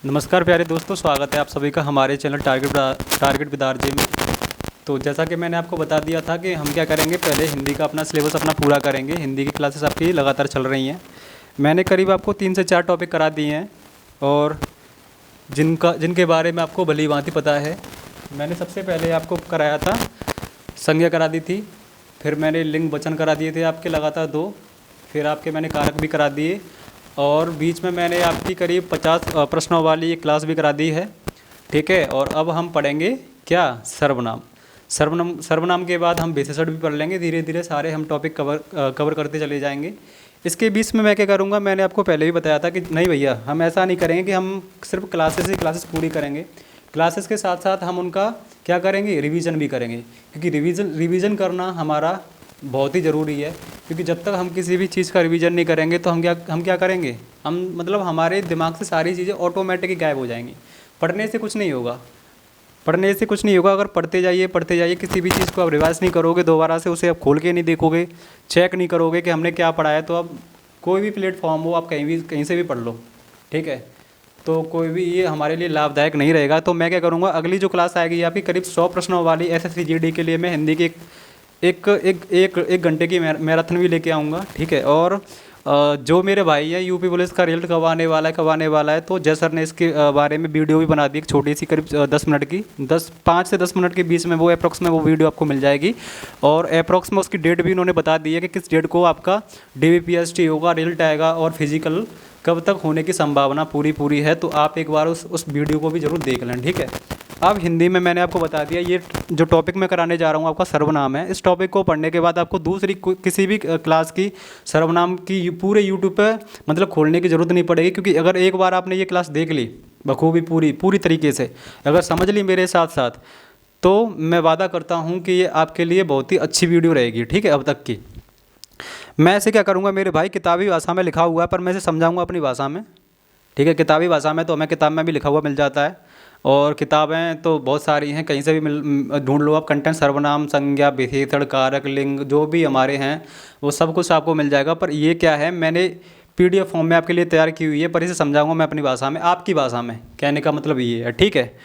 नमस्कार प्यारे दोस्तों, स्वागत है आप सभी का हमारे चैनल टारगेट विद आरजे में। तो जैसा कि मैंने आपको बता दिया था कि हम क्या करेंगे, पहले हिंदी का अपना सिलेबस अपना पूरा करेंगे। हिंदी की क्लासेस आपकी लगातार चल रही हैं। मैंने करीब आपको 3 से 4 टॉपिक करा दिए हैं और जिनके बारे में आपको भली भांति पता है। मैंने सबसे पहले आपको कराया था संज्ञा करा दी थी, फिर मैंने लिंग वचन करा दिए थे आपके लगातार 2, फिर आपके मैंने कारक भी करा दिए और बीच में मैंने आपकी करीब 50 प्रश्नों वाली एक क्लास भी करा दी है। ठीक है, और अब हम पढ़ेंगे क्या, सर्वनाम के बाद हम विशेषण भी पढ़ लेंगे। धीरे धीरे सारे हम टॉपिक कवर करते चले जाएंगे। इसके बीच में मैं क्या करूँगा, मैंने आपको पहले भी बताया था कि नहीं भैया, हम ऐसा नहीं करेंगे कि हम सिर्फ क्लासेस पूरी करेंगे। क्लासेस के साथ साथ हम उनका क्या करेंगे, रिवीजन भी करेंगे, क्योंकि रिवीजन करना हमारा बहुत ही ज़रूरी है। क्योंकि जब तक हम किसी भी चीज़ का रिवीजन नहीं करेंगे तो हम क्या करेंगे, हम मतलब हमारे दिमाग से सारी चीज़ें ऑटोमेटिक ही गायब हो जाएंगी। पढ़ने से कुछ नहीं होगा, अगर पढ़ते जाइए किसी भी चीज़ को आप रिवाइज नहीं करोगे, दोबारा से उसे आप खोल के नहीं देखोगे, चेक नहीं करोगे कि हमने क्या पढ़ा है, तो अब कोई भी प्लेटफॉर्म हो, आप कहीं से भी पढ़ लो। ठीक है, तो कोई भी ये हमारे लिए लाभदायक नहीं रहेगा। तो मैं क्या करूँगा, अगली जो क्लास आएगी आपकी करीब 100 प्रश्नों वाली एसएससी जीडी के लिए मैं हिंदी की एक घंटे की मैराथन भी लेके आऊँगा। ठीक है, और जो मेरे भाई है यूपी पुलिस का रिजल्ट कब आने वाला है, तो जय सर ने इसके बारे में वीडियो भी बना दी, एक छोटी सी करीब 10 मिनट की, 5 से 10 मिनट के बीच में वो अप्रॉक्स में वो वीडियो आपको मिल जाएगी। और अप्रॉक्स में उसकी डेट भी उन्होंने बता दी है कि किस डेट को आपका DBPST होगा, रिजल्ट आएगा और फिजिकल कब तक होने की संभावना पूरी है। तो आप एक बार उस वीडियो को भी ज़रूर देख लें। ठीक है, अब हिंदी में मैंने आपको बता दिया, ये जो टॉपिक मैं कराने जा रहा हूँ आपका सर्वनाम है। इस टॉपिक को पढ़ने के बाद आपको दूसरी किसी भी क्लास की सर्वनाम की पूरे यूट्यूब पे मतलब खोलने की ज़रूरत नहीं पड़ेगी, क्योंकि अगर एक बार आपने ये क्लास देख ली बखूबी पूरी तरीके से, अगर समझ ली मेरे साथ साथ, तो मैं वादा करता हूँ कि ये आपके लिए बहुत ही अच्छी वीडियो रहेगी। ठीक है, अब तक की मैं ऐसे क्या करूँगा, मेरे भाई किताबी भाषा में लिखा हुआ है पर मैं इसे समझाऊँगा अपनी भाषा में। ठीक है, किताबी भाषा में तो हमें किताब में भी लिखा हुआ मिल जाता है, और किताबें तो बहुत सारी हैं, कहीं से भी ढूंढ लो आप। कंटेंट, सर्वनाम, संज्ञा, विशेषण, कारक, लिंग जो भी हमारे हैं वो सब कुछ आपको मिल जाएगा। पर ये क्या है, मैंने PDF फॉर्म में आपके लिए तैयार की हुई है, पर इसे समझाऊंगा मैं अपनी भाषा में, आपकी भाषा में। कहने का मतलब ये है। ठीक है,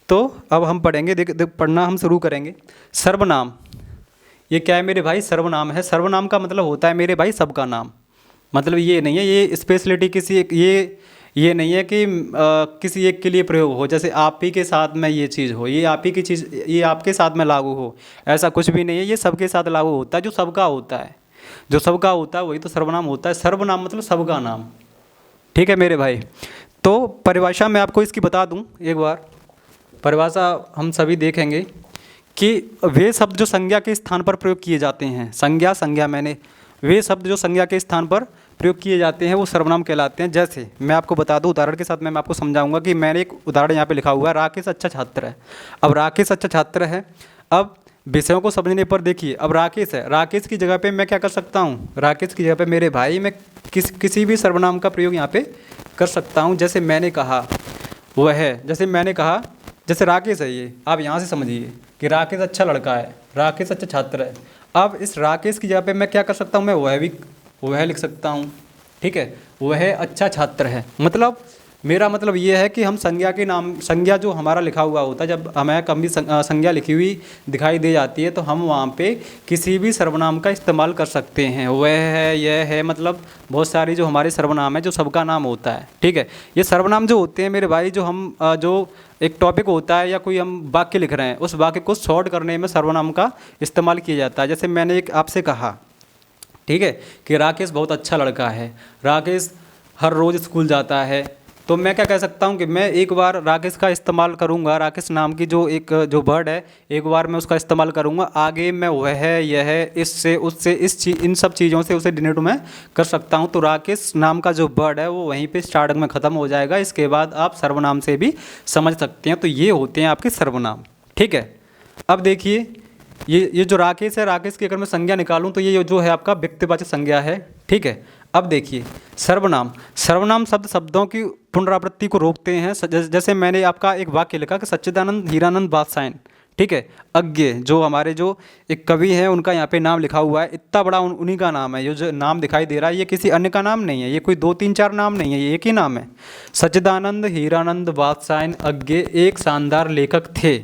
तो अब हम पढ़ेंगे, देख पढ़ना हम शुरू करेंगे। सर्वनाम, ये क्या है मेरे भाई, सर्वनाम है। सर्वनाम का मतलब होता है मेरे भाई सबका नाम। मतलब ये नहीं है, ये स्पेशलिटी किसी एक ये नहीं है कि किसी एक के लिए प्रयोग हो, जैसे आप ही के साथ में ये चीज़ हो, ये आप ही की चीज़, ये आपके साथ में लागू हो, ऐसा कुछ भी नहीं है। ये सबके साथ लागू होता है, जो सबका होता है वही तो सर्वनाम होता है। सर्वनाम मतलब सबका नाम। ठीक है मेरे भाई, तो परिभाषा मैं आपको इसकी बता दूं एक बार। परिभाषा हम सभी देखेंगे कि वे शब्द जो संज्ञा के स्थान पर प्रयोग किए जाते हैं, वे शब्द जो संज्ञा के स्थान पर प्रयोग किए जाते हैं वो सर्वनाम कहलाते हैं। जैसे मैं आपको बता दूं, उदाहरण के साथ मैं आपको समझाऊंगा कि मैंने एक उदाहरण यहाँ पे लिखा हुआ है, राकेश अच्छा छात्र है। अब राकेश अच्छा छात्र है, अब विषयों को समझने पर देखिए, अब राकेश है, राकेश की जगह पे मैं क्या कर सकता हूँ, राकेश की जगह पे मेरे भाई मैं किसी भी सर्वनाम का प्रयोग यहाँ पे कर सकता हूँ। जैसे मैंने कहा वह है, जैसे राकेश है, ये आप यहाँ से समझिए कि राकेश अच्छा लड़का है, राकेश अच्छा छात्र है। अब इस राकेश की जगह पे मैं क्या कर सकता हूँ, मैं वह लिख सकता हूँ। ठीक है, वह अच्छा छात्र है। मतलब मेरा मतलब ये है कि हम संज्ञा जो हमारा लिखा हुआ होता है, जब हमें कभी संज्ञा लिखी हुई दिखाई दे जाती है तो हम वहाँ पे किसी भी सर्वनाम का इस्तेमाल कर सकते हैं। वह है, यह है, मतलब बहुत सारी जो हमारे सर्वनाम है जो सबका नाम होता है। ठीक है, ये सर्वनाम जो होते हैं मेरे भाई, जो हम जो एक टॉपिक होता है या कोई हम वाक्य लिख रहे हैं, उस वाक्य को शॉर्ट करने में सर्वनाम का इस्तेमाल किया जाता है। जैसे मैंने एक आपसे कहा, ठीक है, कि राकेश बहुत अच्छा लड़का है, राकेश हर रोज़ स्कूल जाता है, तो मैं क्या कह सकता हूँ कि मैं एक बार राकेश का इस्तेमाल करूँगा, राकेश नाम की जो वर्ड है, एक बार मैं उसका इस्तेमाल करूँगा। आगे मैं वह है, यह है, इससे, उससे, इन सब चीज़ों से उसे डिनोट मैं कर सकता हूँ। तो राकेश नाम का जो वर्ड है वो वहीं पे स्टार्टिंग में ख़त्म हो जाएगा। इसके बाद आप सर्वनाम से भी समझ सकते हैं। तो ये होते हैं आपके सर्वनाम। ठीक है, अब देखिए ये जो राकेश है, राकेश की अगर मैं संज्ञा निकालूं तो ये जो है आपका व्यक्तिवाचक संज्ञा है। ठीक है, अब देखिए सर्वनाम शब्दों की पुनरावृत्ति को रोकते हैं। जैसे मैंने आपका एक वाक्य लिखा कि सच्चिदानंद हीरानंद बादशाह। ठीक है। अज्ञे जो हमारे जो एक कवि हैं उनका यहाँ पे नाम लिखा हुआ है, इतना बड़ा उन्हीं का नाम है। ये जो नाम दिखाई दे रहा है ये किसी अन्य का नाम नहीं है, ये कोई 2 3 4 नाम नहीं है, ये एक ही नाम है। सच्चिदानंद हीरानंद वात्स्यायन अज्ञे एक शानदार लेखक थे।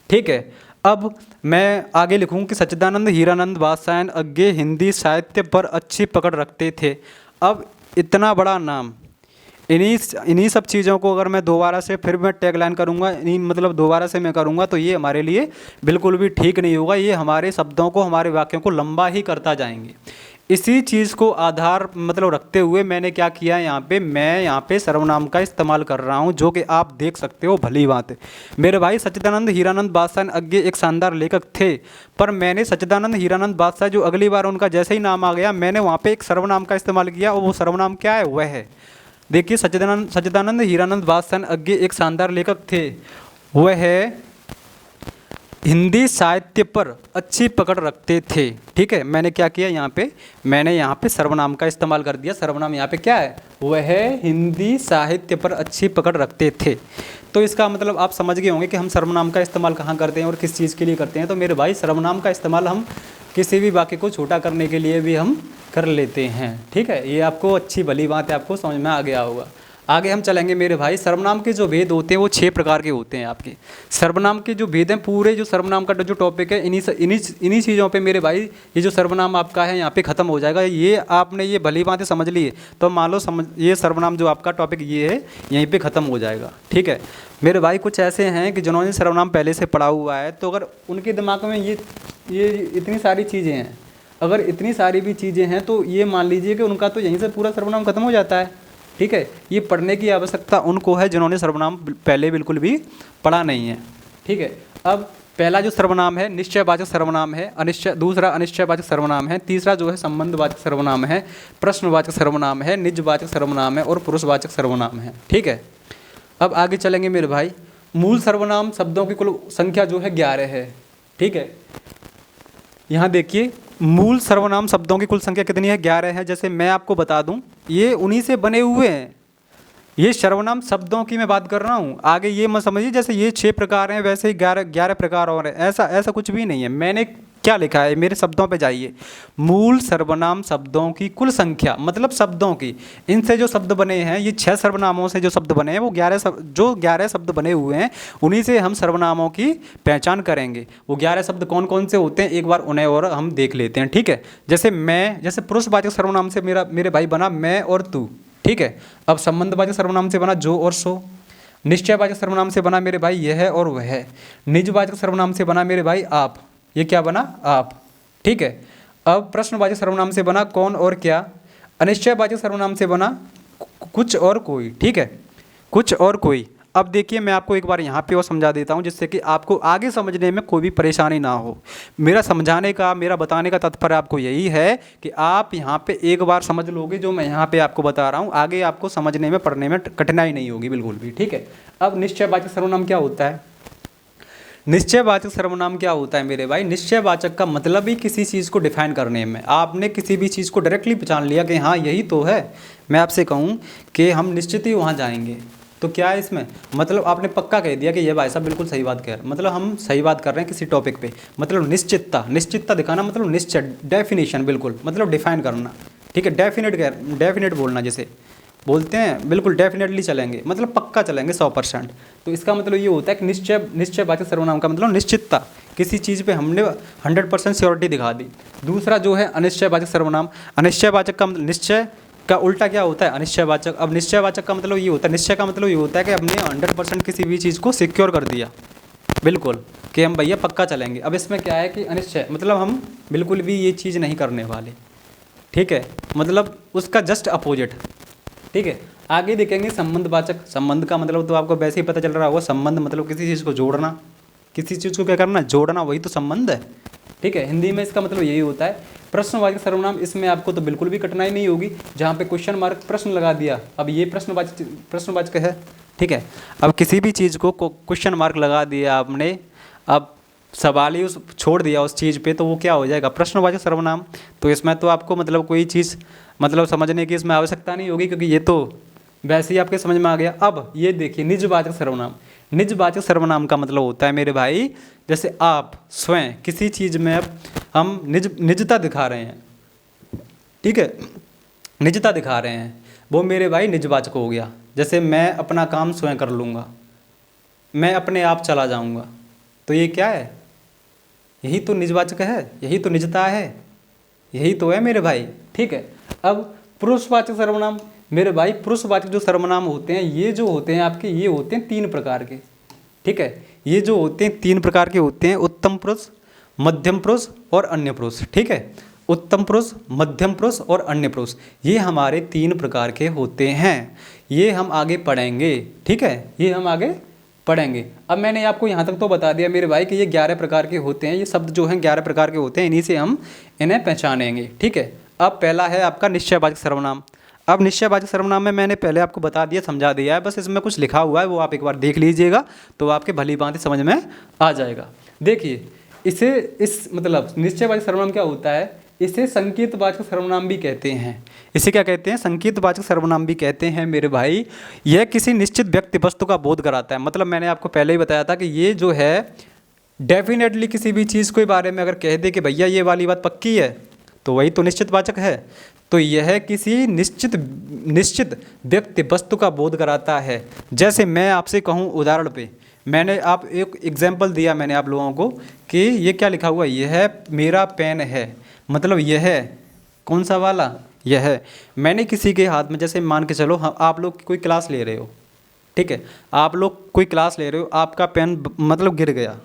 ठीक है। अब मैं आगे लिखूँ कि सच्चिदानंद हीरानंद वात्स्यायन अज्ञे हिंदी साहित्य पर अच्छी पकड़ रखते थे। अब इतना बड़ा नाम, इन्हीं सब चीज़ों को अगर मैं दोबारा से फिर मैं टैगलाइन करूँगा, इन्हीं मतलब दोबारा से मैं करूँगा तो ये हमारे लिए बिल्कुल भी ठीक नहीं होगा। ये हमारे शब्दों को, हमारे वाक्यों को लंबा ही करता जाएंगे। इसी चीज़ को आधार मतलब रखते हुए मैंने क्या किया यहाँ पे, मैं यहाँ पे सर्वनाम का इस्तेमाल कर रहा हूँ, जो कि आप देख सकते हो भली बात है। मेरे भाई सच्चिदानंद हीरानंद वात्स्यायन अज्ञे एक शानदार लेखक थे, पर मैंने सच्चिदानंद हीरानंद वात्स्यायन जो अगली बार उनका जैसे ही नाम आ गया मैंने वहाँ पे एक सर्वनाम का इस्तेमाल किया, और वो सर्वनाम क्या है, वह है, देखिए सच्चिदानंद हीरानंद वात्स्यायन अज्ञे एक शानदार लेखक थे, वह है हिंदी साहित्य पर अच्छी पकड़ रखते थे। ठीक है। मैंने क्या किया यहाँ पे, मैंने यहाँ पे सर्वनाम का इस्तेमाल कर दिया। सर्वनाम यहाँ पे क्या है, वह है हिंदी साहित्य पर अच्छी पकड़ रखते थे। तो इसका मतलब आप समझ गए होंगे कि हम सर्वनाम का इस्तेमाल कहाँ करते हैं और किस चीज़ के लिए करते हैं। तो मेरे भाई सर्वनाम का इस्तेमाल हम किसी भी वाक्य को छोटा करने के लिए भी हम कर लेते हैं। ठीक है। ये आपको अच्छी भली बात है, आपको समझ में आ गया होगा। आगे हम चलेंगे मेरे भाई। सर्वनाम के जो भेद होते हैं वो 6 प्रकार के होते हैं आपके। सर्वनाम के जो भेद हैं, पूरे जो सर्वनाम का जो टॉपिक है, इन्हीं चीज़ों पे मेरे भाई ये जो सर्वनाम आपका है यहाँ पे ख़त्म हो जाएगा। ये आपने ये भली बातें समझ ली है तो मान लो ये सर्वनाम जो आपका टॉपिक ये है यहीं पर ख़त्म हो जाएगा। ठीक है मेरे भाई। कुछ ऐसे हैं कि जिन्होंने सर्वनाम पहले से पढ़ा हुआ है, तो अगर उनके दिमाग में ये इतनी सारी चीज़ें हैं, अगर इतनी सारी भी चीज़ें हैं तो ये मान लीजिए कि उनका तो यहीं से पूरा सर्वनाम खत्म हो जाता है। ठीक है। ये पढ़ने की आवश्यकता उनको है जिन्होंने सर्वनाम पहले बिल्कुल भी पढ़ा नहीं है। ठीक है। अब पहला जो सर्वनाम है निश्चयवाचक सर्वनाम है, दूसरा अनिश्चयवाचक सर्वनाम है, तीसरा जो है संबंधवाचक सर्वनाम है, प्रश्नवाचक सर्वनाम है, निजवाचक सर्वनाम है और पुरुषवाचक सर्वनाम है। ठीक है। अब आगे चलेंगे मेरे भाई। मूल सर्वनाम शब्दों की कुल संख्या जो है 11 है। ठीक है। यहाँ देखिए मूल सर्वनाम शब्दों की कुल संख्या कितनी है, 11 है। जैसे मैं आपको बता दूं ये उन्हीं से बने हुए हैं। ये सर्वनाम शब्दों की मैं बात कर रहा हूँ। आगे ये मत समझिए जैसे ये 6 प्रकार हैं वैसे ही 11 प्रकार और हैं, ऐसा कुछ भी नहीं है। मैंने क्या लिखा है, मेरे शब्दों पे जाइए। मूल सर्वनाम शब्दों की कुल संख्या, मतलब शब्दों की, इनसे जो शब्द बने हैं, ये 6 सर्वनामों से जो शब्द बने हैं वो 11 शब्द बने हुए हैं, उन्हीं से हम सर्वनामों की पहचान करेंगे। वो 11 शब्द कौन कौन से होते हैं एक बार उन्हें और हम देख लेते हैं। ठीक है। जैसे मैं, जैसे पुरुषवाचक सर्वनाम से मेरे भाई बना मैं और तू। ठीक है। अब संबंधवाचक सर्वनाम से बना जो और सो। निश्चयवाचक सर्वनाम से बना मेरे भाई यह और वह। निजवाचक सर्वनाम से बना मेरे भाई आप, ये क्या बना, आप। ठीक है। अब प्रश्नवाचक सर्वनाम से बना कौन और क्या। अनिश्चयवाचक सर्वनाम से बना कुछ और कोई। ठीक है, कुछ और कोई। अब देखिए मैं आपको एक बार यहाँ पे और समझा देता हूँ जिससे कि आपको आगे समझने में कोई भी परेशानी ना हो। मेरा समझाने का, मेरा बताने का तात्पर्य आपको यही है कि आप यहाँ पे एक बार समझ लोगे जो मैं यहाँ पे आपको बता रहा हूँ, आगे आपको समझने में, पढ़ने में कठिनाई नहीं होगी बिल्कुल भी। ठीक है। अब निश्चयवाचक सर्वनाम क्या होता है? निश्चयवाचक सर्वनाम क्या होता है मेरे भाई? निश्चयवाचक का मतलब ही किसी चीज़ को डिफाइन करने में, आपने किसी भी चीज़ को डायरेक्टली पहचान लिया कि हाँ यही तो है। मैं आपसे कहूँ कि हम निश्चित ही वहाँ जाएंगे तो क्या है इसमें, मतलब आपने पक्का कह दिया कि ये भाई साहब बिल्कुल सही बात कह रहे हैं, मतलब हम सही बात कर रहे हैं किसी टॉपिक पे। मतलब निश्चितता दिखाना, मतलब निश्चय, डेफिनेशन, बिल्कुल मतलब डिफाइन करना। ठीक है। डेफिनेट बोलना जैसे बोलते हैं, बिल्कुल डेफिनेटली चलेंगे, मतलब पक्का चलेंगे 100%। तो इसका मतलब ये होता है कि निश्चयवाचक सर्वनाम का मतलब निश्चितता, किसी चीज़ पे हमने 100% श्योरिटी दिखा दी। दूसरा जो है अनिश्चयवाचक सर्वनाम, अनिश्चयवाचक का निश्चय का उल्टा क्या होता है, अनिश्चयवाचक। अब निश्चयवाचक का मतलब ये होता है, निश्चय का मतलब ये होता है कि हमने 100% किसी भी चीज़ को सिक्योर कर दिया, बिल्कुल कि हम भैया पक्का चलेंगे। अब इसमें क्या है कि अनिश्चय मतलब हम बिल्कुल भी ये चीज़ नहीं करने वाले। ठीक है, मतलब उसका जस्ट अपोजिट। ठीक है। आगे देखेंगे संबंधवाचक। संबंध का मतलब तो आपको वैसे ही पता चल रहा होगा, संबंध मतलब किसी चीज़ को जोड़ना, किसी चीज़ को क्या करना, जोड़ना, वही तो संबंध है। ठीक है। हिंदी में इसका मतलब यही होता है। प्रश्नवाचक सर्वनाम, इसमें आपको तो बिल्कुल भी कठिनाई नहीं होगी, जहाँ पे क्वेश्चन मार्क प्रश्न लगा दिया, अब ये प्रश्नवाचक है। ठीक है। अब किसी भी चीज़ को क्वेश्चन मार्क लगा दिया आपने, अब सवाल ही छोड़ दिया उस चीज़ पे, तो वो क्या हो जाएगा, प्रश्नवाचक सर्वनाम। तो इसमें तो आपको मतलब कोई चीज़ मतलब समझने की इसमें आवश्यकता नहीं होगी, क्योंकि ये तो वैसे ही आपके समझ में आ गया। अब ये देखिए निजवाचक सर्वनाम। निजवाचक सर्वनाम का मतलब होता है मेरे भाई, जैसे आप स्वयं किसी चीज़ में अब हम निजता दिखा रहे हैं, ठीक है, निजता दिखा रहे हैं, वो मेरे भाई निजवाचक हो गया। जैसे मैं अपना काम स्वयं कर लूँगा, मैं अपने आप चला जाऊँगा, तो ये क्या है? यही तो निजवाचक है, यही तो निजता है, यही तो है मेरे भाई, ठीक है। अब पुरुषवाचक सर्वनाम, मेरे भाई पुरुषवाचक जो सर्वनाम होते हैं ये जो होते हैं आपके, ये होते हैं 3 प्रकार के, ठीक है। ये जो होते हैं 3 प्रकार के होते हैं, उत्तम पुरुष, मध्यम पुरुष और अन्य पुरुष, ठीक है। उत्तम पुरुष, मध्यम पुरुष और अन्य पुरुष, ये हमारे 3 प्रकार के होते हैं। ये हम आगे पढ़ेंगे, ठीक है, ये हम आगे पढ़ेंगे। अब मैंने आपको यहाँ तक तो बता दिया मेरे भाई कि ये 11 प्रकार के होते हैं, ये शब्द जो हैं 11 प्रकार के होते हैं, इन्हीं से हम इन्हें पहचानेंगे, ठीक है। अब पहला है आपका निश्चयवाचक सर्वनाम। अब निश्चयवाचक सर्वनाम में मैंने पहले आपको बता दिया, समझा दिया है, बस इसमें कुछ लिखा हुआ है वो आप एक बार देख लीजिएगा तो आपके भली भांति समझ में आ जाएगा। देखिए इसे, इस मतलब निश्चयवाचक सर्वनाम क्या होता है, इसे संकेतवाचक सर्वनाम भी कहते हैं। इसे क्या कहते हैं? संकेतवाचक सर्वनाम भी कहते हैं मेरे भाई। यह किसी निश्चित व्यक्ति वस्तु का बोध कराता है। मतलब मैंने आपको पहले ही बताया था कि ये जो है डेफिनेटली किसी भी चीज़ के बारे में अगर कह दे कि भैया ये वाली बात पक्की है तो वही तो निश्चितवाचक है। तो यह किसी निश्चित व्यक्ति वस्तु का बोध कराता है। जैसे मैं आपसे कहूँ उदाहरण पे, मैंने आप एक एग्जाम्पल दिया मैंने आप लोगों को कि ये क्या लिखा हुआ है, यह मेरा पेन है, मतलब यह कौन सा वाला, यह है। मैंने किसी के हाथ में, जैसे मान के चलो आप लोग कोई क्लास ले रहे हो, ठीक है, आप लोग कोई क्लास ले रहे हो, आपका पेन मतलब गिर गया,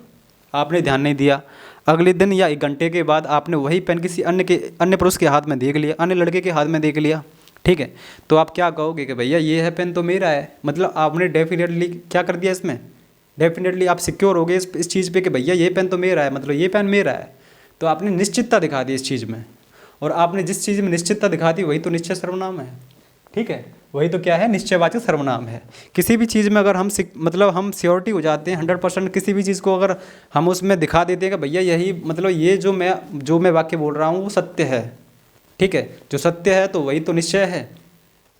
आपने ध्यान नहीं दिया, अगले दिन या 1 घंटे के बाद आपने वही पेन किसी अन्य पुरुष के हाथ में देख लिया, अन्य लड़के के हाथ में देख लिया, ठीक है, तो आप क्या कहोगे कि भैया ये है पेन तो मेरा है। मतलब आपने डेफिनेटली क्या कर दिया इसमें, डेफिनेटली आप सिक्योर हो गए इस चीज़ पे कि भैया ये पेन तो मेरा है, मतलब ये पेन मेरा है। तो आपने निश्चितता दिखा दी इस चीज़ में, और आपने जिस चीज़ में निश्चितता दिखा दी वही तो निश्चय सर्वनाम है, ठीक है, वही तो क्या है, निश्चयवाचक सर्वनाम है। किसी भी चीज़ में अगर हम मतलब हम श्योरिटी हो जाते हैं 100%, किसी भी चीज़ को अगर हम उसमें दिखा देते हैं कि भैया यही मतलब ये जो मैं वाक्य बोल रहा हूँ वो सत्य है, ठीक है, जो सत्य है तो वही तो निश्चय है,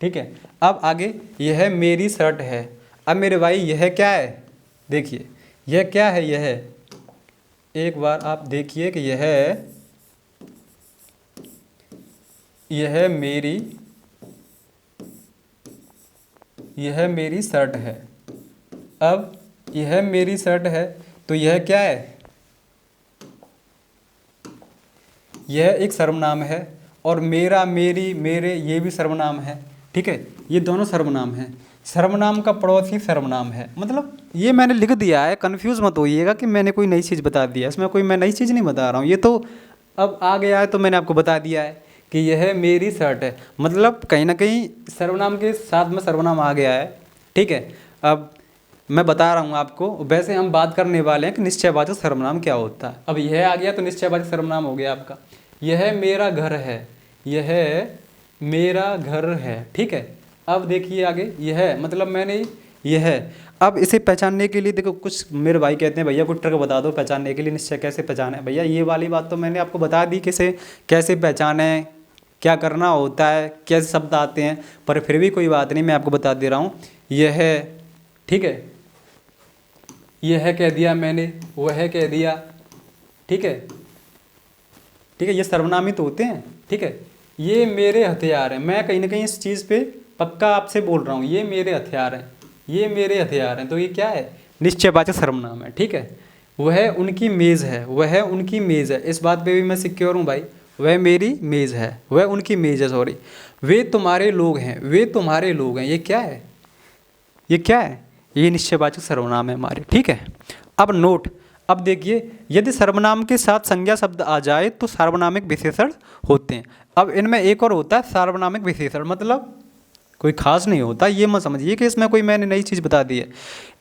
ठीक है। अब आगे, यह मेरी शर्ट है। अब मेरे भाई यह क्या है, देखिए यह क्या है, यह एक बार आप देखिए कि यह मेरी शर्ट है। अब यह मेरी शर्ट है तो यह क्या है, यह एक सर्वनाम है, और मेरा, मेरी, मेरे ये भी सर्वनाम है, ठीक है, ये दोनों सर्वनाम हैं। सर्वनाम का पड़ोसी सर्वनाम है। मतलब ये मैंने लिख दिया है, कन्फ्यूज़ मत होइएगा कि मैंने कोई नई चीज़ बता दिया, इसमें कोई मैं नई चीज़ नहीं बता रहा हूँ, ये तो अब आ गया है तो मैंने आपको बता दिया है कि यह मेरी शर्ट है। मतलब कहीं ना कहीं सर्वनाम के साथ में सर्वनाम आ गया है, ठीक है। अब मैं बता रहा हूँ आपको, वैसे हम बात करने वाले हैं कि निश्चयवाचक सर्वनाम क्या होता है। अब यह आ गया तो निश्चयवाचक सर्वनाम हो गया आपका। यह मेरा घर है, यह मेरा घर है, ठीक है। अब देखिए आगे, यह मतलब मैंने यह, अब इसे पहचानने के लिए देखो, कुछ मेरे भाई कहते हैं भैया कुछ ट्रिक बता दो पहचानने के लिए, निश्चय कैसे पहचाने। भैया ये वाली बात तो मैंने आपको बता दी कैसे पहचाने, क्या करना होता है, कैसे शब्द आते हैं, पर फिर भी कोई बात नहीं, मैं आपको बता दे रहा हूँ। यह, ठीक है, यह कह दिया मैंने, वह कह दिया, ठीक है, ठीक है, ये सर्वनाम ही तो होते हैं, ठीक है। ये मेरे हथियार हैं, मैं कहीं ना कहीं इस चीज़ पे पक्का आपसे बोल रहा हूँ, ये मेरे हथियार हैं, ये मेरे हथियार हैं, तो ये क्या है, निश्चयवाचक सर्वनाम है, ठीक है। वह उनकी मेज़ है, वह उनकी मेज़ है, इस बात पे भी मैं सिक्योर हूँ भाई, वह मेरी मेज़ है, वह उनकी मेज़ है, सॉरी। वे तुम्हारे लोग हैं, वे तुम्हारे लोग हैं, ये क्या है, ये क्या है, ये निश्चयवाचक सर्वनाम है हमारे, ठीक है। अब नोट, अब देखिए, यदि सर्वनाम के साथ संज्ञा शब्द आ जाए तो सार्वनामिक विशेषण होते हैं। अब इनमें एक और होता है सार्वनामिक विशेषण, मतलब कोई खास नहीं होता, ये मत समझिए कि इसमें कोई मैंने नई चीज़ बता दी है।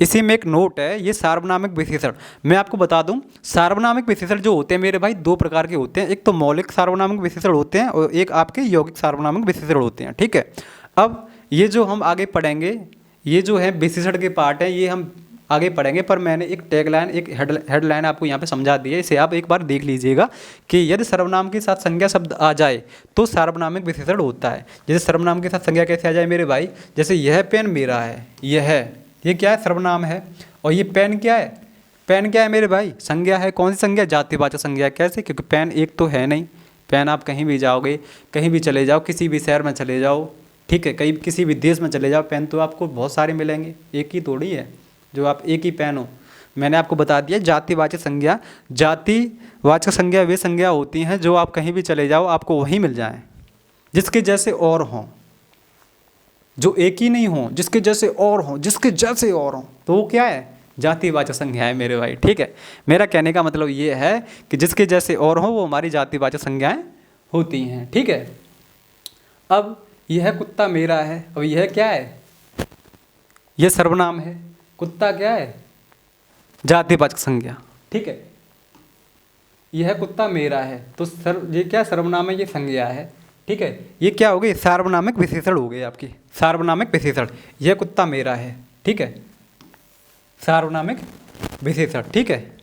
इसी में एक नोट है, ये सार्वनामिक विशेषण। मैं आपको बता दूं, सार्वनामिक विशेषण जो होते हैं मेरे भाई 2 प्रकार के होते हैं, एक तो मौलिक सार्वनामिक विशेषण होते हैं और एक आपके यौगिक सार्वनामिक विशेषण होते हैं, ठीक है। अब ये जो हम आगे पढ़ेंगे, ये जो है विशेषण के पार्ट है, ये हम आगे पढ़ेंगे, पर मैंने एक टैगलाइन, एक हेडलाइन आपको यहाँ पे समझा दी है, इसे आप एक बार देख लीजिएगा कि यदि सर्वनाम के साथ संज्ञा शब्द आ जाए तो सार्वनामिक विशेषण होता है। जैसे सर्वनाम के साथ संज्ञा कैसे आ जाए मेरे भाई, जैसे यह पेन मेरा है, ये क्या है, सर्वनाम है, और ये पेन क्या है? पेन क्या है मेरे भाई? संज्ञा है। कौन सी संज्ञा? जातिवाचक संज्ञा। कैसे? क्योंकि पेन एक तो है नहीं। पेन आप कहीं भी जाओगे, कहीं भी चले जाओ, किसी भी शहर में चले जाओ, ठीक है, कहीं किसी भी देश में चले जाओ, पेन तो आपको बहुत सारे मिलेंगे, एक ही थोड़ी है जो आप एक ही पेन हो। मैंने आपको बता दिया जातिवाचक संज्ञा। जातिवाचक संज्ञा वे संज्ञा होती हैं जो आप कहीं भी चले जाओ आपको वही मिल जाए, जिसके जैसे और हों, जो एक ही नहीं हों, जिसके जैसे और हों, जिसके जैसे और हों, तो वो क्या है? जातिवाचक संज्ञा है मेरे भाई, ठीक है। मेरा कहने का मतलब ये है कि जिसके जैसे और हों वो हमारी जातिवाचक संज्ञाएं होती हैं, ठीक है। अब यह कुत्ता मेरा है, अब यह क्या है? यह सर्वनाम है। कुत्ता क्या है? जातिवाचक संज्ञा, ठीक है। यह कुत्ता मेरा है, तो ये क्या सर्वनाम है? ये संज्ञा है, ठीक है। ये क्या हो गई? सार्वनामिक विशेषण हो गई आपकी, सार्वनामिक विशेषण। यह कुत्ता मेरा है, ठीक है, सार्वनामिक विशेषण, ठीक है।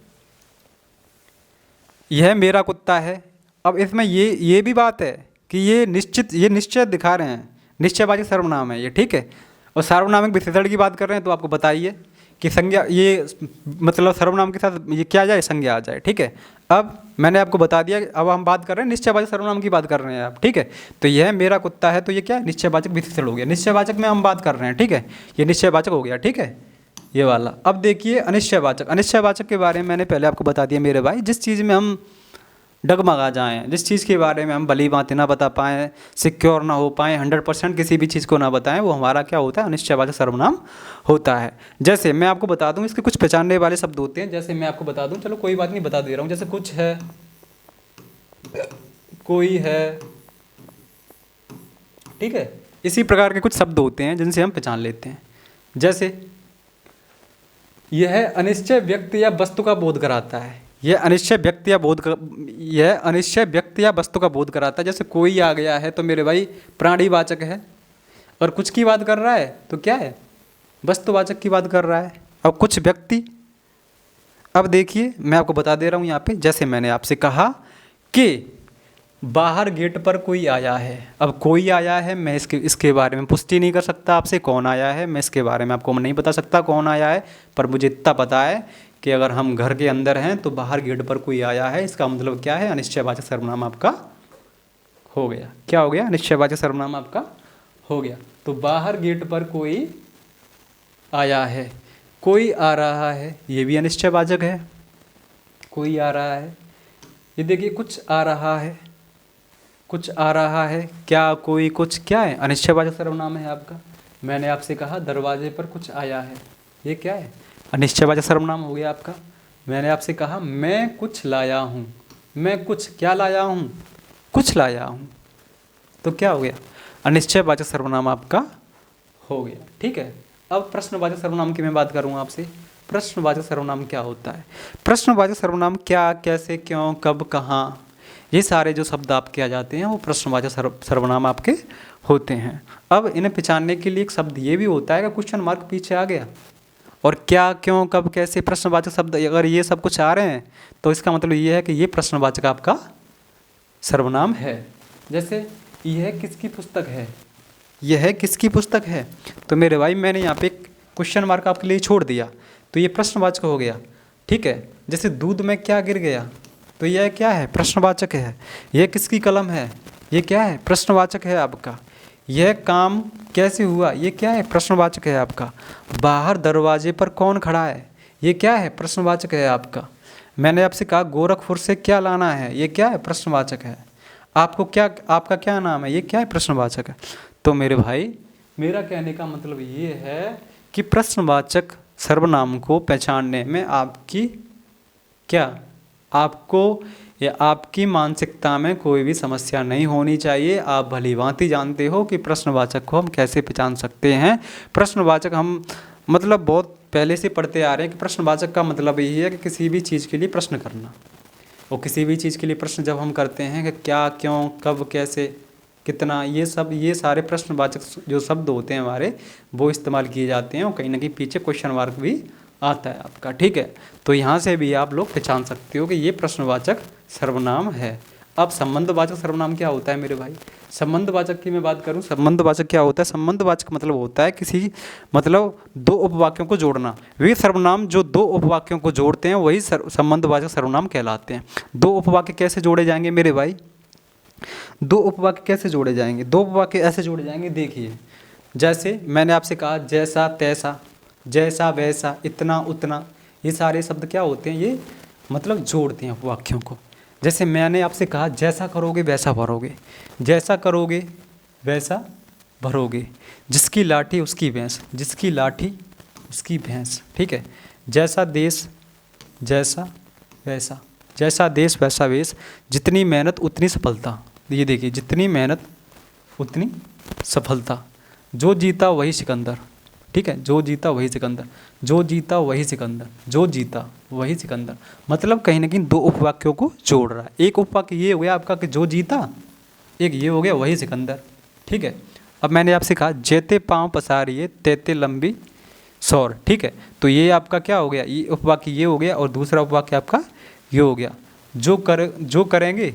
यह मेरा कुत्ता है। अब इसमें ये भी बात है कि ये निश्चय दिखा रहे हैं, निश्चयवाचक सर्वनाम है ये, ठीक है। और सार्वनामिक विशेषण की बात कर रहे हैं तो आपको बताइए कि संज्ञा, ये मतलब सर्वनाम के साथ ये क्या आ जाए? संज्ञा आ जाए, ठीक है। अब मैंने आपको बता दिया, अब हम बात कर रहे हैं निश्चयवाचक सर्वनाम की बात कर रहे हैं आप, ठीक है। तो यह मेरा कुत्ता है, तो ये क्या है? निश्चयवाचक विशेषण हो गया। निश्चयवाचक में हम बात कर रहे हैं, ठीक है, ये निश्चयवाचक हो गया, ठीक है, ये वाला। अब देखिए अनिश्चयवाचक। अनिश्चयवाचक के बारे में मैंने पहले आपको बता दिया मेरे भाई, जिस चीज़ में हम डगमगा जाएं, जिस चीज़ के बारे में हम भली भांति ना बता पाएँ, सिक्योर ना हो पाएँ, 100% किसी भी चीज़ को ना बताएं, वो हमारा क्या होता है? अनिश्चयवाचक सर्वनाम होता है। जैसे मैं आपको बता दूं, इसके कुछ पहचानने वाले शब्द होते हैं। जैसे मैं आपको बता दूं, चलो कोई बात नहीं, बता दे रहा हूँ। जैसे कुछ है, कोई है, ठीक है, इसी प्रकार के कुछ शब्द होते हैं जिनसे हम पहचान लेते हैं। जैसे यह अनिश्चय व्यक्ति या वस्तु का बोध कराता है। यह अनिश्चय व्यक्ति या वस्तु का बोध कराता है। जैसे कोई आ गया है तो मेरे भाई प्राणीवाचक है, और कुछ की बात कर रहा है तो क्या है? वस्तुवाचक की बात कर रहा है। अब कुछ व्यक्ति, अब देखिए मैं आपको बता दे रहा हूँ यहाँ पे, जैसे मैंने आपसे कहा कि बाहर गेट पर कोई आया है। अब कोई आया है, मैं इसके बारे में पुष्टि नहीं कर सकता आपसे कौन आया है, मैं इसके बारे में आपको नहीं बता सकता कौन आया है, पर मुझे इतना पता है कि अगर हम घर के अंदर हैं तो बाहर गेट पर कोई आया है। इसका मतलब क्या है? अनिश्चयवाचक सर्वनाम आपका हो गया। क्या हो गया? अनिश्चयवाचक सर्वनाम आपका हो गया। तो बाहर गेट पर कोई आया है, कोई आ रहा है, ये भी अनिश्चयवाचक है। कोई आ रहा है, ये देखिए कुछ आ रहा है, कुछ आ रहा है, क्या, कोई, कुछ, क्या है? अनिश्चयवाचक सर्वनाम है आपका। मैंने आपसे कहा दरवाजे पर कुछ आया है, ये क्या है? अनिश्चयवाचक सर्वनाम हो गया आपका। मैंने आपसे कहा मैं कुछ लाया हूँ, मैं कुछ क्या लाया हूँ? कुछ लाया हूँ, तो क्या हो गया? अनिश्चयवाचक सर्वनाम आपका हो गया, ठीक है। अब प्रश्नवाचक सर्वनाम की मैं बात करूँगा आपसे। प्रश्नवाचक सर्वनाम क्या होता है? प्रश्नवाचक सर्वनाम क्या, कैसे, क्यों, कब, कहाँ, ये सारे जो शब्द आपके आ जाते हैं वो प्रश्नवाचक सर्वनाम आपके होते हैं। अब इन्हें पहचानने के लिए एक शब्द ये भी होता है कि क्वेश्चन मार्क पीछे आ गया, और क्या, क्यों, कब, कैसे प्रश्नवाचक शब्द अगर ये सब कुछ आ रहे हैं तो इसका मतलब ये है कि ये प्रश्नवाचक आपका सर्वनाम है। जैसे यह किसकी पुस्तक है, यह किसकी पुस्तक है, तो मेरे भाई मैंने यहाँ पे एक क्वेश्चन मार्क आपके लिए छोड़ दिया, तो ये प्रश्नवाचक हो गया, ठीक है। जैसे दूध में क्या गिर गया, तो यह क्या है? प्रश्नवाचक है। यह किसकी कलम है, ये क्या है? प्रश्नवाचक है आपका। यह काम कैसे हुआ, ये क्या है? प्रश्नवाचक है आपका। बाहर दरवाजे पर कौन खड़ा है, ये क्या है? प्रश्नवाचक है आपका। मैंने आपसे कहा गोरखपुर से क्या लाना है, ये क्या है? प्रश्नवाचक है। आपको क्या, आपका क्या नाम है, ये क्या है? प्रश्नवाचक है। तो मेरे भाई मेरा कहने का मतलब ये है कि प्रश्नवाचक सर्वनाम को पहचानने में आपकी क्या, आपको या आपकी मानसिकता में कोई भी समस्या नहीं होनी चाहिए। आप भली भांति जानते हो कि प्रश्नवाचक को हम कैसे पहचान सकते हैं। प्रश्नवाचक हम मतलब बहुत पहले से पढ़ते आ रहे हैं कि प्रश्नवाचक का मतलब यही है कि किसी भी चीज़ के लिए प्रश्न करना, और किसी भी चीज़ के लिए प्रश्न जब हम करते हैं कि क्या, क्यों, कब, कैसे, कितना, ये सारे प्रश्नवाचक जो शब्द होते हैं हमारे वो इस्तेमाल किए जाते हैं, और कहीं ना कहीं पीछे क्वेश्चन मार्क भी आता है आपका, ठीक है। तो यहाँ से भी आप लोग पहचान सकते हो कि ये प्रश्नवाचक सर्वनाम है। अब संबंधवाचक सर्वनाम क्या होता है मेरे भाई? संबंधवाचक की मैं बात करूं, संबंधवाचक क्या होता है? संबंधवाचक मतलब होता है किसी मतलब दो उपवाक्यों को जोड़ना। वे सर्वनाम जो दो उपवाक्यों को जोड़ते हैं वही संबंधवाचक सर्वनाम कहलाते हैं। दो उपवाक्य कैसे जोड़े जाएंगे मेरे भाई? दो उपवाक्य कैसे जोड़े जाएंगे? दो उपवाक्य ऐसे जोड़े जाएंगे, देखिए जैसे मैंने आपसे कहा जैसा तैसा, जैसा वैसा, इतना उतना, ये सारे शब्द क्या होते हैं? ये मतलब जोड़ते हैं उपवाक्यों को। जैसे मैंने आपसे कहा जैसा करोगे वैसा भरोगे, जैसा करोगे वैसा भरोगे, जिसकी लाठी उसकी भैंस, जिसकी लाठी उसकी भैंस, ठीक है। जैसा देश जैसा वैसा, जैसा देश वैसा वेश, जितनी मेहनत उतनी सफलता। ये देखिए, जितनी मेहनत उतनी सफलता, जो जीता वही सिकंदर, ठीक है। जो जीता वही सिकंदर, जो जीता वही सिकंदर, जो जीता वही सिकंदर। मतलब कहीं ना कहीं दो उपवाक्यों को जोड़ रहा है। एक उपवाक्य ये हो गया आपका कि जो जीता, एक ये हो गया वही सिकंदर, ठीक है। अब मैंने आपसे कहा जेते पाँव पसारिए तेते लंबी सौर, ठीक है। तो ये आपका क्या हो गया? ये उपवाक्य ये हो गया और दूसरा उपवाक्य आपका ये हो गया, जो करेंगे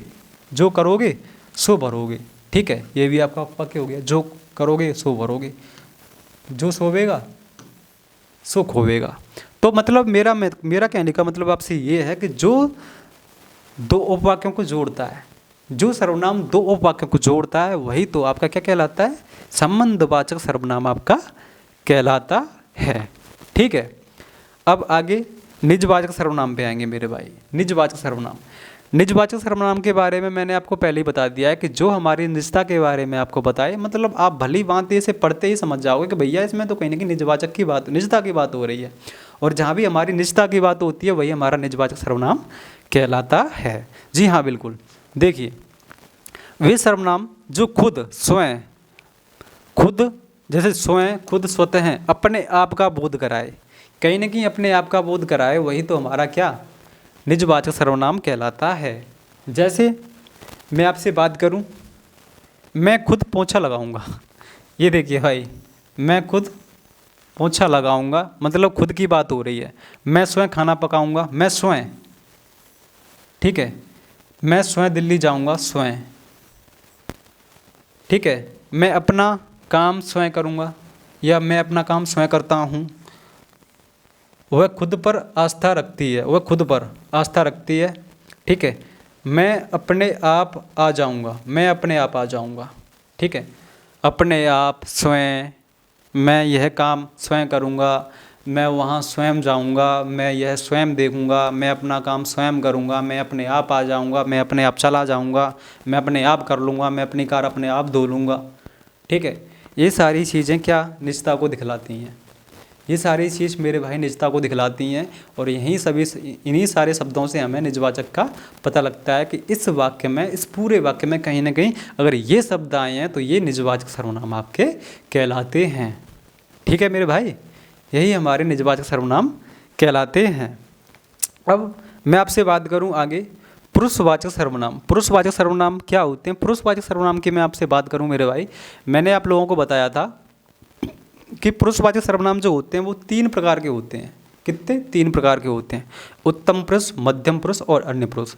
जो करोगे सो भरोगे, ठीक है। ये भी आपका उपवाक्य हो गया, जो करोगे सो भरोगे, जो सोवेगा सो खोवेगा। तो मतलब मेरा कहने का मतलब आपसे ये है कि जो दो उपवाक्यों को जोड़ता है, जो सर्वनाम दो उपवाक्यों को जोड़ता है वही तो आपका क्या कहलाता है? संबंधवाचक सर्वनाम आपका कहलाता है, ठीक है। अब आगे निजवाचक सर्वनाम पे आएंगे मेरे भाई। निजवाचक सर्वनाम, निजवाचक सर्वनाम के बारे में मैंने आपको पहले ही बता दिया है कि जो हमारी निजता के बारे में आपको बताए, मतलब आप भली भांति इसे पढ़ते ही समझ जाओगे कि भैया इसमें तो कहीं ना कहीं निजवाचक की बात, निजता की बात हो रही है। और जहाँ भी हमारी निजता की बात होती है वही हमारा निजवाचक सर्वनाम कहलाता है। जी हाँ, बिल्कुल। देखिए, वे सर्वनाम जो खुद स्वयं, खुद जैसे स्वयं, खुद, स्वतः, अपने आप का बोध कराए, कहीं ना कहीं अपने आप का बोध कराए, वही तो हमारा क्या निजवाचक सर्वनाम कहलाता है। जैसे मैं आपसे बात करूं, मैं खुद पोंछा लगाऊंगा। ये देखिए भाई, मैं खुद पोंछा लगाऊंगा, मतलब खुद की बात हो रही है। मैं स्वयं खाना पकाऊंगा, मैं स्वयं, ठीक है। मैं स्वयं दिल्ली जाऊंगा, स्वयं, ठीक है। मैं अपना काम स्वयं करूंगा, या मैं अपना काम स्वयं करता हूं। वह खुद पर आस्था रखती है, वह खुद पर आस्था रखती है, ठीक है। मैं अपने आप आ जाऊंगा, मैं अपने आप आ जाऊंगा, ठीक है। अपने आप, स्वयं, मैं यह काम स्वयं करूंगा, मैं वहाँ स्वयं जाऊंगा, मैं यह स्वयं देखूंगा, मैं अपना काम स्वयं करूंगा, मैं अपने आप आ जाऊंगा, मैं अपने आप चला जाऊंगा, मैं अपने आप कर लूँगा, मैं अपनी कार अपने आप धो लूँगा, ठीक है। ये सारी चीज़ें क्या निजता को दिखलाती हैं? ये सारी चीज़ मेरे भाई निजता को दिखलाती हैं। और यहीं सभी, इन्हीं सारे शब्दों से हमें निजवाचक का पता लगता है कि इस वाक्य में, इस पूरे वाक्य में कहीं ना कहीं अगर ये शब्द आए हैं तो ये निजवाचक सर्वनाम आपके कहलाते हैं, ठीक है मेरे भाई। यही हमारे निजवाचक सर्वनाम कहलाते हैं। अब मैं आपसे बात करूं आगे पुरुषवाचक सर्वनाम। पुरुषवाचक सर्वनाम क्या होते हैं? पुरुषवाचक सर्वनाम की मैं आपसे बात करूं मेरे भाई, मैंने आप लोगों को बताया था कि पुरुषवाचक सर्वनाम जो होते हैं वो तीन प्रकार के होते हैं। कितने? तीन प्रकार के होते हैं, उत्तम पुरुष, मध्यम पुरुष और अन्य पुरुष।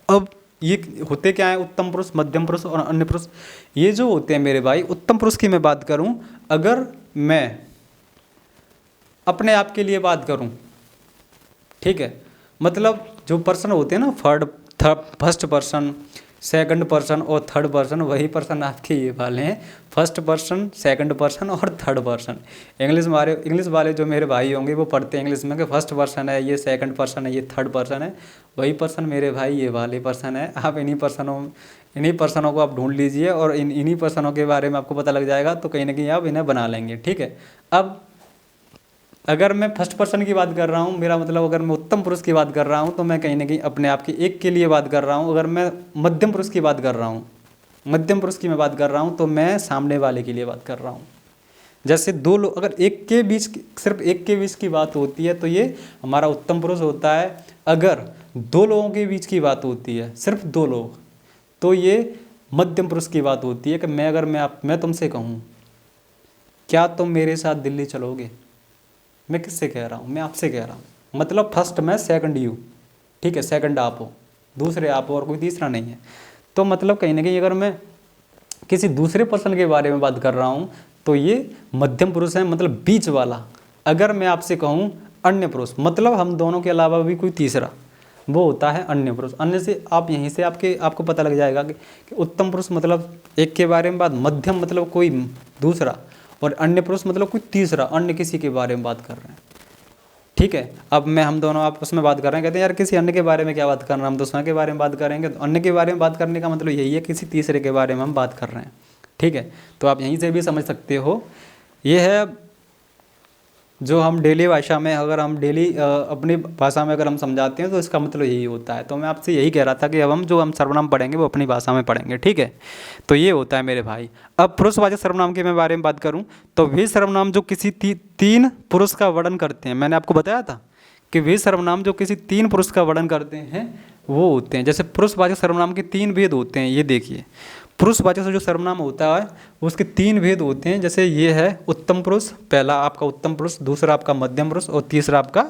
अब ये होते क्या है? उत्तम पुरुष, मध्यम पुरुष और अन्य पुरुष। ये जो होते हैं मेरे भाई, उत्तम पुरुष की मैं बात करूं, अगर मैं अपने आप के लिए बात करूं, ठीक है, मतलब जो पर्सन होते हैं ना, फर्स्ट पर्सन, सेकंड पर्सन और थर्ड पर्सन, वही पर्सन आपके ये वाले हैं, फर्स्ट पर्सन, सेकंड पर्सन और थर्ड पर्सन। इंग्लिश वाले जो मेरे भाई होंगे वो पढ़ते हैं इंग्लिश में कि फर्स्ट पर्सन है, ये सेकंड पर्सन है, ये थर्ड पर्सन है। वही पर्सन मेरे भाई ये वाले पर्सन है। आप इन्हीं पर्सनों को आप ढूंढ लीजिए और इन्हीं पर्सनों के बारे में आपको पता लग जाएगा, तो कहीं ना कहीं आप इन्हें बना लेंगे, ठीक है। अब अगर मैं फर्स्ट पर्सन की बात कर रहा हूँ, मेरा मतलब अगर मैं उत्तम पुरुष की बात कर रहा हूँ तो मैं कहीं ना कहीं अपने आप के एक के लिए बात कर रहा हूँ। अगर मैं मध्यम पुरुष की बात कर रहा हूँ, मध्यम पुरुष की मैं बात कर रहा हूँ, तो मैं सामने वाले के लिए बात कर रहा हूँ। जैसे दो लोग, अगर एक के बीच, सिर्फ एक के बीच की बात होती है तो ये हमारा उत्तम पुरुष होता है। अगर दो लोगों के बीच की बात होती है, सिर्फ दो लोग, तो ये मध्यम पुरुष की बात होती है कि मैं तुमसे कहूँ क्या तुम मेरे साथ दिल्ली चलोगे। मैं किससे कह रहा हूँ? मैं आपसे कह रहा हूँ। मतलब फर्स्ट मैं, सेकंड यू, ठीक है, सेकंड आप हो, दूसरे आप और कोई तीसरा नहीं है। तो मतलब कहीं ना कहीं अगर मैं किसी दूसरे पर्सन के बारे में बात कर रहा हूँ तो ये मध्यम पुरुष है, मतलब बीच वाला। अगर मैं आपसे कहूँ अन्य पुरुष, मतलब हम दोनों के अलावा भी कोई तीसरा, वो होता है अन्य पुरुष। अन्य से आप यहीं से आपको पता लग जाएगा कि उत्तम पुरुष मतलब एक के बारे में बात, मध्यम मतलब कोई दूसरा, और अन्य पुरुष मतलब कोई तीसरा, अन्य किसी के बारे में बात कर रहे हैं। ठीक है, अब हम दोनों आपस में बात कर रहे हैं, कहते हैं यार किसी अन्य के बारे में क्या बात करना, हम दूसरे के बारे में बात करेंगे। तो अन्य के बारे में बात करने का मतलब यही है, किसी तीसरे के बारे में हम बात कर रहे हैं। ठीक है, तो आप यहीं से भी समझ सकते हो। ये है जो हम डेली भाषा में, अगर हम डेली अपनी भाषा में अगर हम समझाते हैं तो इसका मतलब यही होता है। तो मैं आपसे यही कह रहा था कि अब हम सर्वनाम पढ़ेंगे वो अपनी भाषा में पढ़ेंगे। ठीक है, तो ये होता है मेरे भाई। अब पुरुषवाचक सर्वनाम के मैं बारे में बात करूं तो वे सर्वनाम जो किसी तीन पुरुष का वर्णन करते हैं, मैंने आपको बताया था कि वे सर्वनाम जो किसी तीन पुरुष का वर्णन करते हैं वो होते हैं। जैसे पुरुषवाचक सर्वनाम के तीन भेद होते हैं, ये देखिए। पुरुषवाचक जो सर्वनाम होता है उसके तीन भेद होते हैं। जैसे ये है उत्तम पुरुष, पहला आपका उत्तम पुरुष, दूसरा आपका मध्यम पुरुष और तीसरा आपका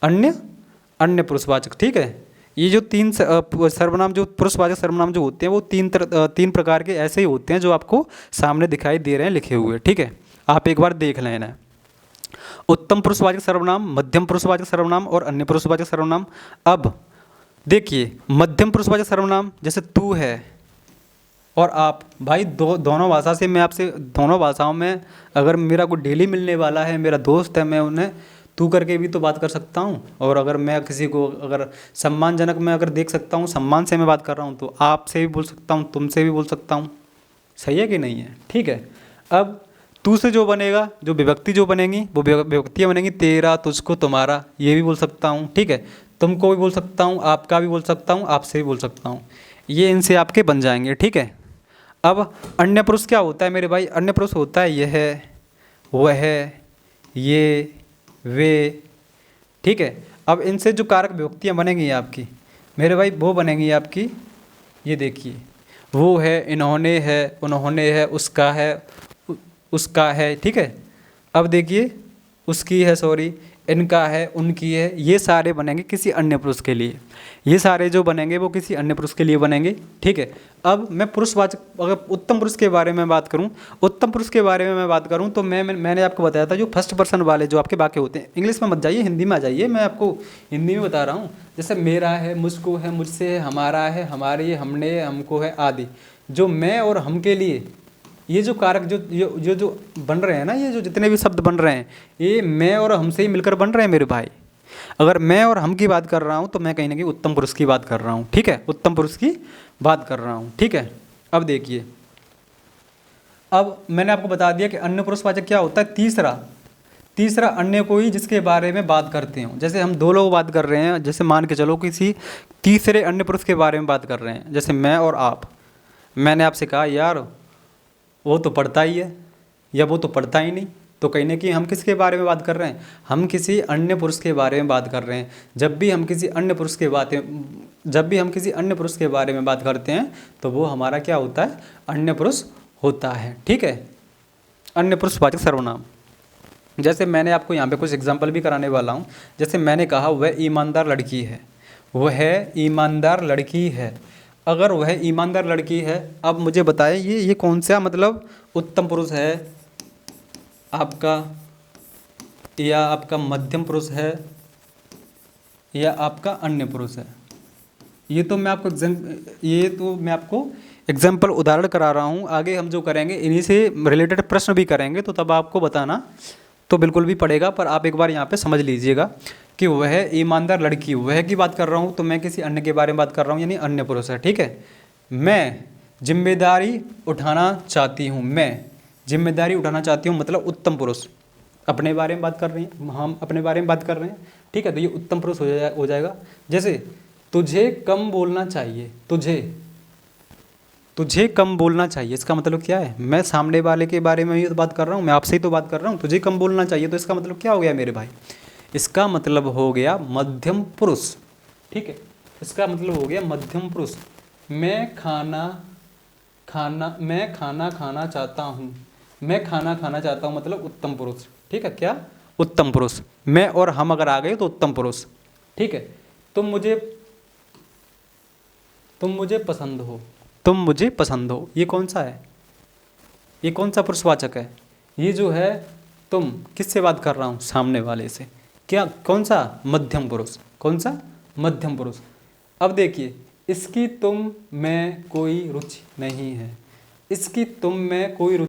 अन्य पुरुषवाचक। ठीक है, ये जो तीन सर्वनाम, जो पुरुषवाचक सर्वनाम जो होते हैं वो तीन प्रकार के ऐसे ही होते हैं जो आपको सामने दिखाई दे रहे हैं लिखे हुए। ठीक है, आप एक बार देख लें ना। उत्तम पुरुषवाचक सर्वनाम, मध्यम पुरुषवाचक सर्वनाम और अन्य पुरुषवाचक सर्वनाम। अब देखिए मध्यम पुरुषवाचक सर्वनाम जैसे तू है और आप, भाई दोनों भाषा से मैं आपसे, दोनों भाषाओं में अगर मेरा कोई डेली मिलने वाला है, मेरा दोस्त है, मैं उन्हें तू करके भी तो बात कर सकता हूँ। और अगर मैं किसी को अगर सम्मानजनक मैं अगर देख सकता हूँ, सम्मान से मैं बात कर रहा हूँ, तो आपसे भी बोल सकता हूँ, तुमसे भी बोल सकता हूँ। सही है कि नहीं है? ठीक है, अब तू से जो बनेगा, जो विभक्ति जो बनेंगी वो विभक्तियाँ बनेंगी तेरा, तुझको, तुम्हारा, ये भी बोल सकता हूँ। ठीक है, तुमको भी बोल सकता हूँ, आपका भी बोल सकता हूँ, आपसे भी बोल सकता हूँ, ये इनसे आपके बन जाएंगे। ठीक है, अब अन्य पुरुष क्या होता है मेरे भाई? अन्य पुरुष होता है यह, वह, ये, वे। ठीक है, अब इनसे जो कारक विभक्तियाँ बनेंगी आपकी मेरे भाई, वो बनेंगी आपकी, ये देखिए, वो है, इन्होंने है, उन्होंने है, उसका है, उसका है। ठीक है, अब देखिए उसकी है, सॉरी, इनका है, उनकी है, ये सारे बनेंगे किसी अन्य पुरुष के लिए। ये सारे जो बनेंगे वो किसी अन्य पुरुष के लिए बनेंगे। ठीक है, अब मैं पुरुषवाचक, अगर उत्तम पुरुष के बारे में बात करूं, उत्तम पुरुष के बारे में मैं बात करूं तो मैंने आपको बताया था जो फर्स्ट पर्सन वाले जो आपके वाक्य होते हैं, इंग्लिश में मत जाइए, हिंदी में आ जाइए, मैं आपको हिंदी में बता रहा हूँ। जैसे मेरा है, मुझको है, मुझसे है, हमारा है, हमारे है, हमने है, हमको है आदि। जो मैं और हम के लिए ये जो कारक जो बन रहे हैं ना, ये जो जितने भी शब्द बन रहे हैं, ये मैं और हमसे ही मिलकर बन रहे हैं मेरे भाई। अगर मैं और हम की बात कर रहा हूँ तो मैं कहीं ना कहीं उत्तम पुरुष की बात कर रहा हूँ। ठीक है, उत्तम पुरुष की बात कर रहा हूँ। ठीक है, अब देखिए, अब मैंने आपको बता दिया कि अन्य पुरुषवाचक क्या होता है। तीसरा अन्य कोई जिसके बारे में बात करते हो। जैसे हम दो लोग बात कर रहे हैं, जैसे मान के चलो किसी तीसरे अन्य पुरुष के बारे में बात कर रहे हैं, जैसे मैं और आप। मैंने आपसे कहा यार वो तो पढ़ता ही है, या वो तो पढ़ता ही नहीं, तो कहीं ना कहीं हम किसके बारे में बात कर रहे हैं? हम किसी अन्य पुरुष के बारे में बात कर रहे हैं। जब भी हम किसी अन्य पुरुष के बारे में बात करते हैं तो वो हमारा क्या होता है? अन्य पुरुष होता है। ठीक है, अन्य पुरुषवाचक सर्वनाम। जैसे मैंने आपको यहाँ पे कुछ एग्जाम्पल भी कराने वाला हूँ। जैसे मैंने कहा वह ईमानदार लड़की है, वह ईमानदार लड़की है। अगर वह ईमानदार लड़की है, अब मुझे बताएं ये कौन सा मतलब उत्तम पुरुष है आपका, या आपका मध्यम पुरुष है, या आपका अन्य पुरुष है? ये तो मैं आपको एग्जाम्पल उदाहरण करा रहा हूँ। आगे हम जो करेंगे इन्हीं से रिलेटेड प्रश्न भी करेंगे, तो तब आपको बताना तो बिल्कुल भी पड़ेगा। पर आप एक बार यहाँ पे समझ लीजिएगा कि वह ईमानदार लड़की, वह की बात कर रहा हूँ तो मैं किसी अन्य के बारे में बात कर रहा हूँ, यानी अन्य पुरुष है। ठीक है, मैं जिम्मेदारी उठाना चाहती हूँ, मैं जिम्मेदारी उठाना चाहती हूँ मतलब उत्तम पुरुष। अपने बारे में बात कर रही हैं, हम अपने बारे में बात कर रहे हैं। ठीक है, तो ये उत्तम पुरुष हो जाएगा। जैसे तुझे कम बोलना चाहिए, तुझे कम बोलना चाहिए, इसका मतलब क्या है? मैं सामने वाले के बारे में ही तो बात कर रहा हूँ, मैं आपसे ही तो बात कर रहा हूँ। तुझे कम बोलना चाहिए, तो इसका मतलब क्या हो गया मेरे भाई? इसका मतलब हो गया मध्यम पुरुष। ठीक है, इसका मतलब हो गया मध्यम पुरुष। मैं खाना खाना चाहता हूँ, मैं खाना खाना चाहता हूँ मतलब उत्तम पुरुष। ठीक है, क्या? उत्तम पुरुष। मैं और हम अगर आ गए तो उत्तम पुरुष। ठीक है, तुम मुझे तुम मुझे पसंद हो, तुम मुझे पसंद हो, ये कौन सा है? ये कौन सा पुरुषवाचक है? ये जो है तुम, किससे बात कर रहा हूँ? सामने वाले से। क्या, कौन सा? मध्यम पुरुष। कौन सा? मध्यम पुरुष। अब देखिए, इसकी तुम में कोई रुचि नहीं है, इसकी तुम में कोई रुचि